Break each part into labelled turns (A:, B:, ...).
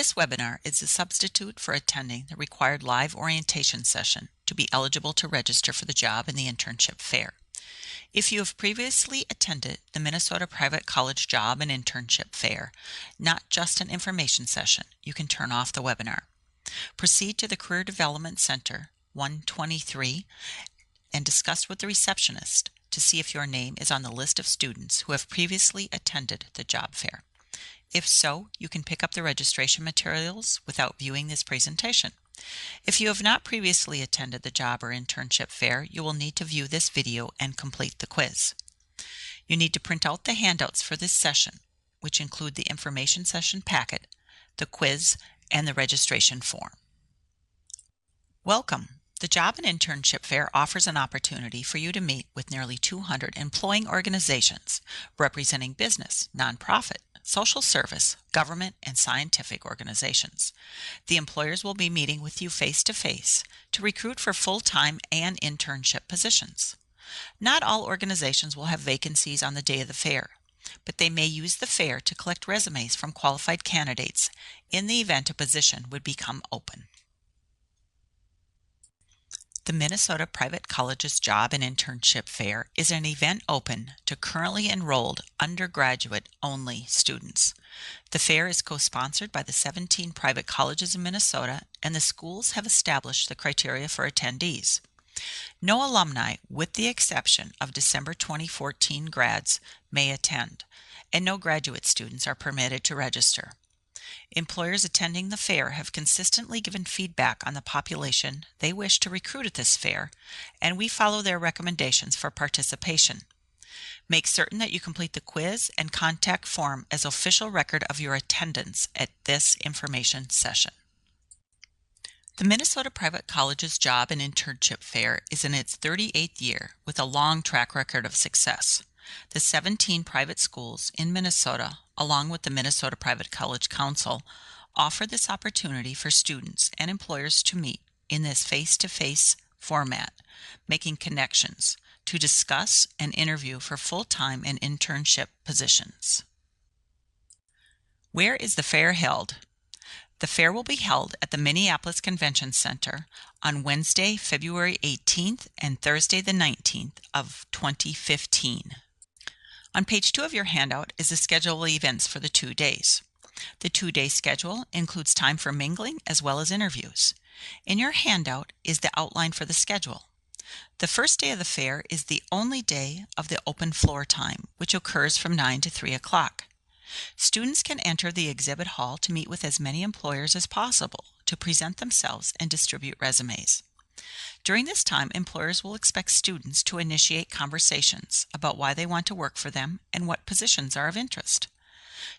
A: This webinar is a substitute for attending the required live orientation session to be eligible to register for the job in the Internship Fair. If you have previously attended the Minnesota Private College Job and Internship Fair, not just an information session, you can turn off the webinar. Proceed to the Career Development Center 123 and discuss with the receptionist to see if your name is on the list of students who have previously attended the job fair. If so, you can pick up the registration materials without viewing this presentation. If you have not previously attended the job or internship fair, you will need to view this video and complete the quiz. You need to print out the handouts for this session, which include the information session packet, the quiz, and the registration form. Welcome. The Job and Internship Fair offers an opportunity for you to meet with nearly 200 employing organizations representing business, nonprofit, social service, government, and scientific organizations. The employers will be meeting with you face-to-face to recruit for full-time and internship positions. Not all organizations will have vacancies on the day of the fair, but they may use the fair to collect resumes from qualified candidates in the event a position would become open. The Minnesota Private Colleges Job and Internship Fair is an event open to currently enrolled undergraduate-only students. The fair is co-sponsored by the 17 private colleges in Minnesota, and the schools have established the criteria for attendees. No alumni, with the exception of December 2014 grads, may attend, and no graduate students are permitted to register. Employers attending the fair have consistently given feedback on the population they wish to recruit at this fair, and we follow their recommendations for participation. Make certain that you complete the quiz and contact form as official record of your attendance at this information session. The Minnesota Private Colleges Job and Internship Fair is in its 38th year with a long track record of success. The 17 private schools in Minnesota, along with the Minnesota Private College Council, offer this opportunity for students and employers to meet in this face-to-face format, making connections to discuss and interview for full-time and internship positions. Where is the fair held? The fair will be held at the Minneapolis Convention Center on Wednesday, February 18th and Thursday the 19th of 2015. On page 2 of your handout is the schedule of events for the 2 days. The 2-day schedule includes time for mingling as well as interviews. In your handout is the outline for the schedule. The first day of the fair is the only day of the open floor time, which occurs from 9 to 3 o'clock. Students can enter the exhibit hall to meet with as many employers as possible to present themselves and distribute resumes. During this time, employers will expect students to initiate conversations about why they want to work for them and what positions are of interest.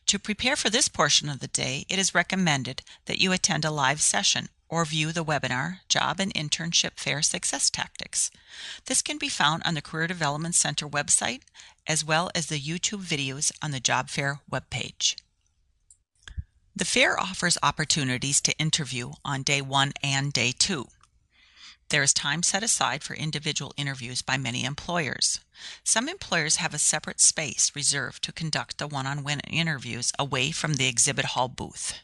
A: To prepare for this portion of the day, it is recommended that you attend a live session or view the webinar, Job and Internship Fair Success Tactics. This can be found on the Career Development Center website, as well as the YouTube videos on the Job Fair webpage. The fair offers opportunities to interview on day 1 and day 2. There is time set aside for individual interviews by many employers. Some employers have a separate space reserved to conduct the one-on-one interviews away from the exhibit hall booth.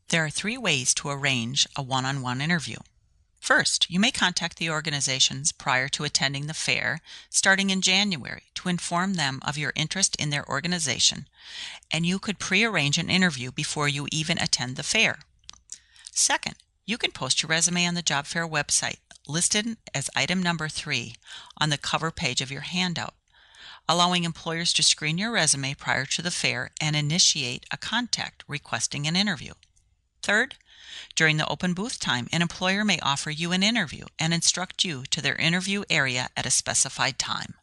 A: There are 3 ways to arrange a one-on-one interview. First, you may contact the organizations prior to attending the fair, starting in January, to inform them of your interest in their organization, and you could pre-arrange an interview before you even attend the fair. Second, you can post your resume on the job fair website, listed as item number 3 on the cover page of your handout, allowing employers to screen your resume prior to the fair and initiate a contact requesting an interview. Third, during the open booth time, an employer may offer you an interview and instruct you to their interview area at a specified time.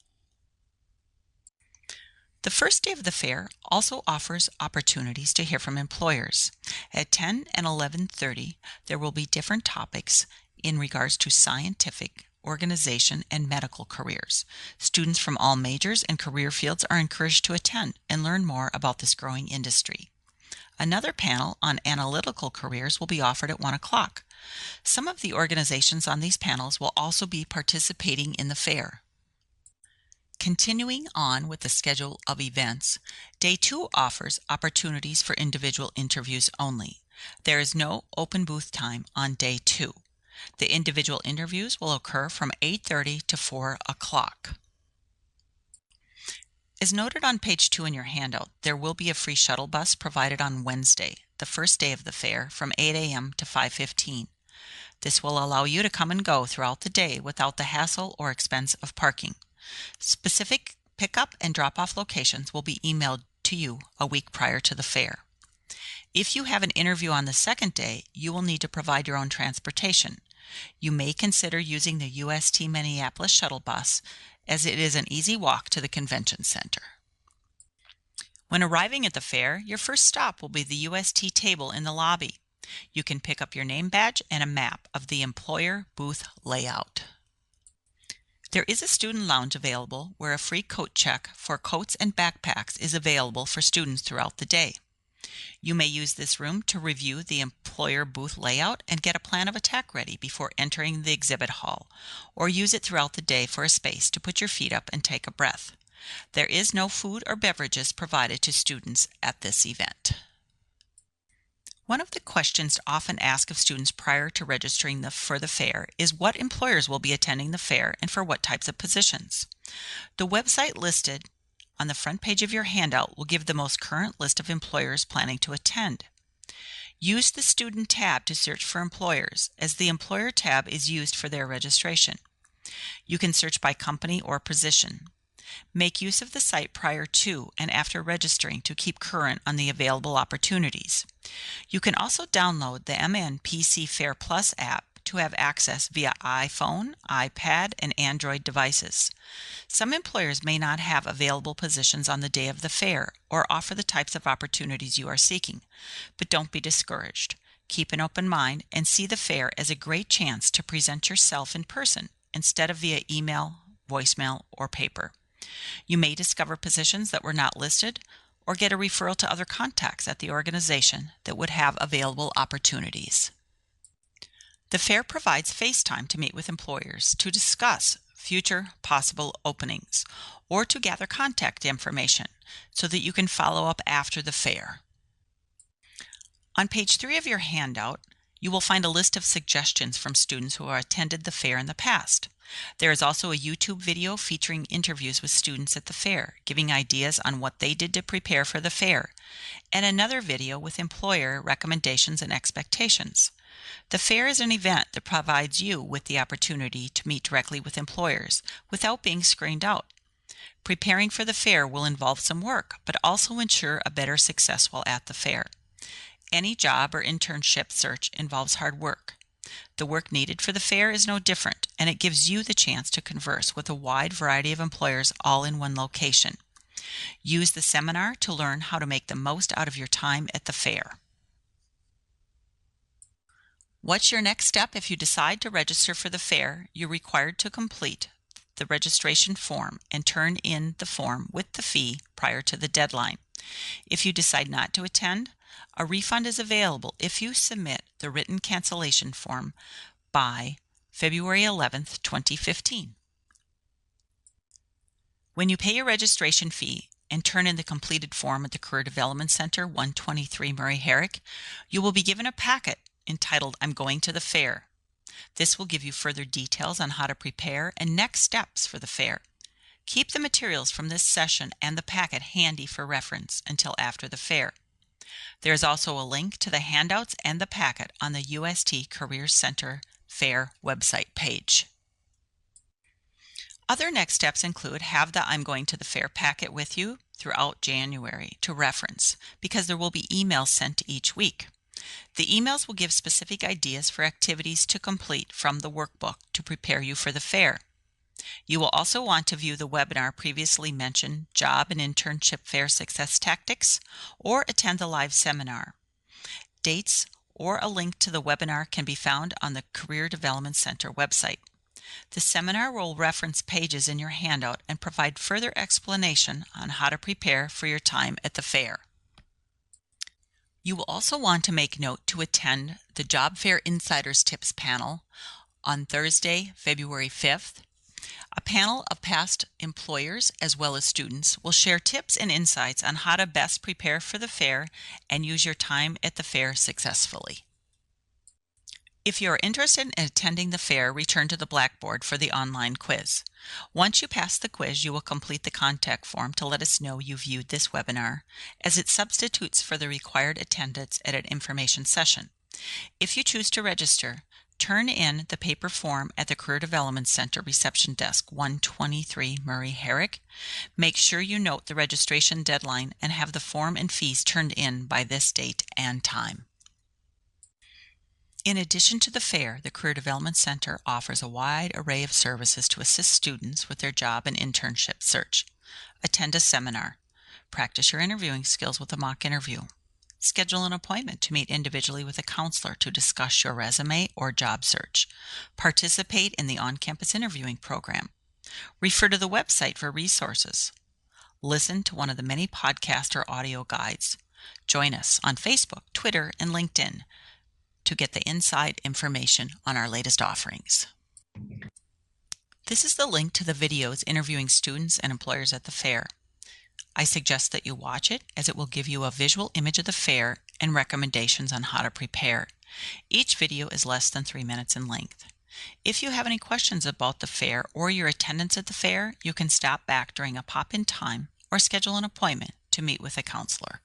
A: The first day of the fair also offers opportunities to hear from employers. At 10 and 11:30, there will be different topics in regards to scientific, organization, and medical careers. Students from all majors and career fields are encouraged to attend and learn more about this growing industry. Another panel on analytical careers will be offered at 1 o'clock. Some of the organizations on these panels will also be participating in the fair. Continuing on with the schedule of events, Day 2 offers opportunities for individual interviews only. There is no open booth time on Day 2. The individual interviews will occur from 8:30 to 4 o'clock. As noted on page 2 in your handout, there will be a free shuttle bus provided on Wednesday, the first day of the fair, from 8 a.m. to 5:15. This will allow you to come and go throughout the day without the hassle or expense of parking. Specific pickup and drop-off locations will be emailed to you a week prior to the fair. If you have an interview on the second day, you will need to provide your own transportation. You may consider using the UST Minneapolis shuttle bus, as it is an easy walk to the convention center. When arriving at the fair, your first stop will be the UST table in the lobby. You can pick up your name badge and a map of the employer booth layout. There is a student lounge available where a free coat check for coats and backpacks is available for students throughout the day. You may use this room to review the employer booth layout and get a plan of attack ready before entering the exhibit hall, or use it throughout the day for a space to put your feet up and take a breath. There is no food or beverages provided to students at this event. One of the questions often asked of students prior to registering for the fair is what employers will be attending the fair and for what types of positions. The website listed on the front page of your handout will give the most current list of employers planning to attend. Use the Student tab to search for employers, as the Employer tab is used for their registration. You can search by company or position. Make use of the site prior to and after registering to keep current on the available opportunities. You can also download the MNPC Fair Plus app to have access via iPhone, iPad, and Android devices. Some employers may not have available positions on the day of the fair or offer the types of opportunities you are seeking, but don't be discouraged. Keep an open mind and see the fair as a great chance to present yourself in person instead of via email, voicemail, or paper. You may discover positions that were not listed or get a referral to other contacts at the organization that would have available opportunities. The fair provides FaceTime to meet with employers to discuss future possible openings or to gather contact information so that you can follow up after the fair. On page 3 of your handout, you will find a list of suggestions from students who have attended the fair in the past. There is also a YouTube video featuring interviews with students at the fair, giving ideas on what they did to prepare for the fair, and another video with employer recommendations and expectations. The fair is an event that provides you with the opportunity to meet directly with employers without being screened out. Preparing for the fair will involve some work, but also ensure a better success while at the fair. Any job or internship search involves hard work. The work needed for the fair is no different, and it gives you the chance to converse with a wide variety of employers all in one location. Use the seminar to learn how to make the most out of your time at the fair. What's your next step if you decide to register for the fair? You're required to complete the registration form and turn in the form with the fee prior to the deadline. If you decide not to attend, a refund is available if you submit the written cancellation form by February 11th, 2015. When you pay your registration fee and turn in the completed form at the Career Development Center, 123 Murray Herrick, you will be given a packet entitled I'm Going to the Fair. This will give you further details on how to prepare and next steps for the fair. Keep the materials from this session and the packet handy for reference until after the fair. There is also a link to the handouts and the packet on the UST Career Center Fair website page. Other next steps include have the I'm Going to the Fair packet with you throughout January to reference, because there will be emails sent each week. The emails will give specific ideas for activities to complete from the workbook to prepare you for the fair. You will also want to view the webinar previously mentioned, Job and Internship Fair Success Tactics, or attend the live seminar. Dates or a link to the webinar can be found on the Career Development Center website. The seminar will reference pages in your handout and provide further explanation on how to prepare for your time at the fair. You will also want to make note to attend the Job Fair Insiders Tips panel on Thursday, February 5th. A panel of past employers as well as students will share tips and insights on how to best prepare for the fair and use your time at the fair successfully. If you are interested in attending the fair, return to the Blackboard for the online quiz. Once you pass the quiz, you will complete the contact form to let us know you viewed this webinar, as it substitutes for the required attendance at an information session. If you choose to register, turn in the paper form at the Career Development Center Reception Desk 123 Murray Herrick. Make sure you note the registration deadline and have the form and fees turned in by this date and time. In addition to the fair, the Career Development Center offers a wide array of services to assist students with their job and internship search. Attend a seminar. Practice your interviewing skills with a mock interview. Schedule an appointment to meet individually with a counselor to discuss your resume or job search. Participate in the on-campus interviewing program. Refer to the website for resources. Listen to one of the many podcast or audio guides. Join us on Facebook, Twitter, and LinkedIn to get the inside information on our latest offerings. This is the link to the videos interviewing students and employers at the fair. I suggest that you watch it, as it will give you a visual image of the fair and recommendations on how to prepare. Each video is less than 3 minutes in length. If you have any questions about the fair or your attendance at the fair, you can stop back during a pop-in time or schedule an appointment to meet with a counselor.